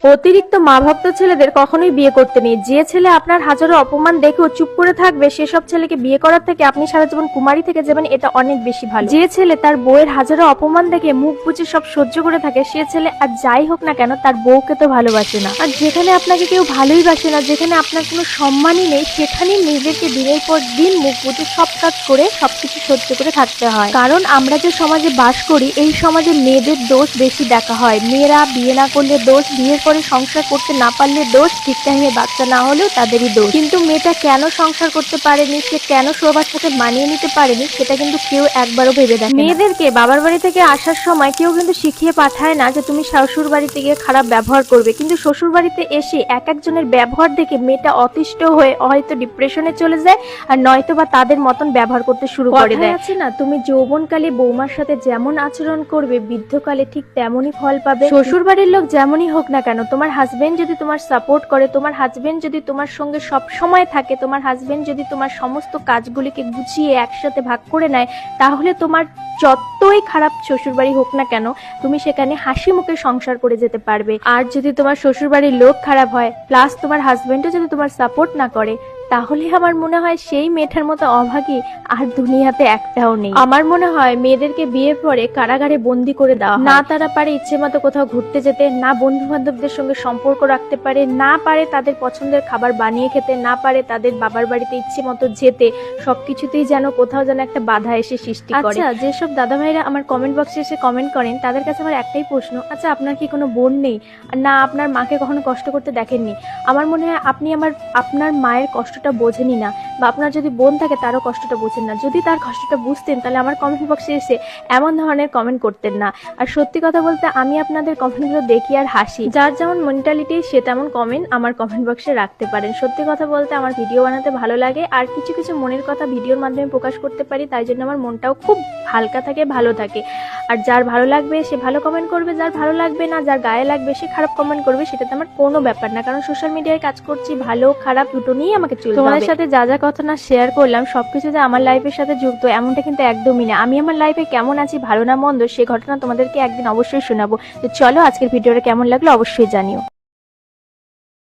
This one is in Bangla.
অতিরিক্ত মা ভক্ত ছেলেদের কখনোই বিয়ে করতে নেই। যে ছেলে আপনার হাজারো অপমান দেখেও চুপ করে থাকবে, সেসব ছেলেকে বিয়ে করার থেকে আপনি সারা জীবন কুমারী থেকে যাবেন, এটা অনেক বেশি ভালো। যে ছেলে তার বউয়ের হাজারো অপমান দেখে মুখ বুজে সব সহ্য করে থাকে, সে ছেলে আর যাই হোক না কেন তার বউকে তো ভালোবাসে না। আর যেখানে আপনাকে কেউ ভালোই বাসে না, যেখানে আপনার কোনো সম্মানই নেই, সেখানেই নিজেকে দিনের পর দিন মুখ বুজে সব কাজ করে সবকিছু সহ্য করে থাকতে হয়। কারণ আমরা যে সমাজে বাস করি, এই সমাজে মেয়েদের দোষ বেশি দেখা হয়। মেয়েরা বিয়ে না করলে দোষ, বিয়ের পরে সংসার করতে না পারলে দোষ, ঠিক টাইমে বাচ্চা না হলেও তাদেরই দোষ। কিন্তু মেয়েটা কেন সংসার করতে পারেনি, সে কেন সবার সাথে মানিয়ে নিতে পারেনি, সেটা কিন্তু কেউ একবারও ভেবে দেখে না। মেয়েদেরকে বাবার বাড়ি থেকে আসার সময় কেউ কিন্তু শিখিয়ে পাঠায় না যে তুমি শ্বশুর বাড়িতে গিয়ে খারাপ ব্যবহার করবে, কিন্তু শ্বশুর বাড়িতে এসে এক একজনের ব্যবহার দেখে মেয়েটা অতিষ্ঠ হয়ে হয়তো ডিপ্রেশনে চলে যায়, আর নয়তো বা তাদের মতন ব্যবহার করতে শুরু করে দেয়। আছে না, তুমি যৌবনকালে বৌমার সাথে যেমন আচরণ করবে, বৃদ্ধকালে ঠিক তেমনই ফল পাবে। শ্বশুর বাড়ির লোক যেমনই হোক না কেন, তোমার হাজবেন্ড যদি তোমার সাপোর্ট করে, তোমার হাজবেন্ড যদি তোমার সঙ্গে সব সময় থাকে, তোমার হাজবেন্ড যদি তোমার সমস্ত কাজগুলিকে গুছিয়ে একসাথে ভাগ করে নেয়, তাহলে তোমার যতই খারাপ শ্বশুরবাড়ি হোক না কেন, তুমি সেখানে হাসি মুখে সংসার করে যেতে পারবে। আর যদি তোমার শ্বশুরবাড়ির লোক খারাপ হয়, প্লাস তোমার হাজবেন্ডও যদি তোমার সাপোর্ট না করে, তাহলে আমার মনে হয় সেই মেয়েটার মতো অভাগী আর দুনিয়াতে একটাও নেই। আমার মনে হয় মেয়েদেরকে বিয়ের পরে কারাগারে বন্দি করে দেওয়া, না তারা পারে ইচ্ছে মতো কোথাও ঘুরতে যেতে, না বন্ধু বান্ধবদের সঙ্গে সম্পর্ক রাখতে পারে, না পারে তাদের পছন্দের খাবার বানিয়ে খেতে, না পারে তাদের বাবার বাড়িতে ইচ্ছে মতো যেতে, সবকিছুতেই যেন কোথাও যেন একটা বাধা এসে সৃষ্টি করে। আচ্ছা, যেসব দাদা ভাইরা আমার কমেন্ট বক্সে এসে কমেন্ট করেন, তাদের কাছে আমার একটাই প্রশ্ন, আচ্ছা আপনার কি কোনো বোন নেই, না আপনার মাকে কখনো কষ্ট করতে দেখেননি? আমার মনে হয় আপনি আপনার মায়ের কষ্টটা বোঝেনি না, বা আপনার যদি বোন থাকে তারও কষ্টটা বোঝেন না। যদি তার কষ্টটা বুঝতেন, তাহলে আমার কমেন্ট বক্সে এসে এমন ধরনের কমেন্ট করতেন না। আর সত্যি কথা বলতে, আমি আপনাদের কমেন্টগুলো দেখি আর হাসি। যার যেমন মেন্টালিটি, সে তেমন কমেন্ট আমার কমেন্ট বক্সে রাখতে পারেন। সত্যি কথা বলতে আমার ভিডিও বানাতে ভালো লাগে, আর কিছু কিছু মনের কথা ভিডিওর মাধ্যমে প্রকাশ করতে পারি, তাই জন্য আমার মনটাও খুব হালকা থাকে, ভালো থাকে। আর যার ভালো লাগবে সে ভালো কমেন্ট করবে, যার ভালো লাগবে না, যার গায়ে লাগবে সে খারাপ কমেন্ট করবে, সেটাতে আমার কোনো ব্যাপার না। কারণ সোশ্যাল মিডিয়ায় কাজ করছি, ভালো খারাপ দুটো নিয়েই আমাকে চলতে হবে। তোমাদের সাথে যা যা কথা না শেয়ার করলাম, সবকিছু যে আমার লাইফের সাথে যুক্ত এমনটা কিন্তু একদমই না। আমি আমার লাইফে কেমন আছি, ভালো না মন্দ, সে ঘটনা তোমাদেরকে একদিন অবশ্যই শোনাবো। তো চলো, আজকের ভিডিওটা কেমন লাগলো অবশ্যই জানিও।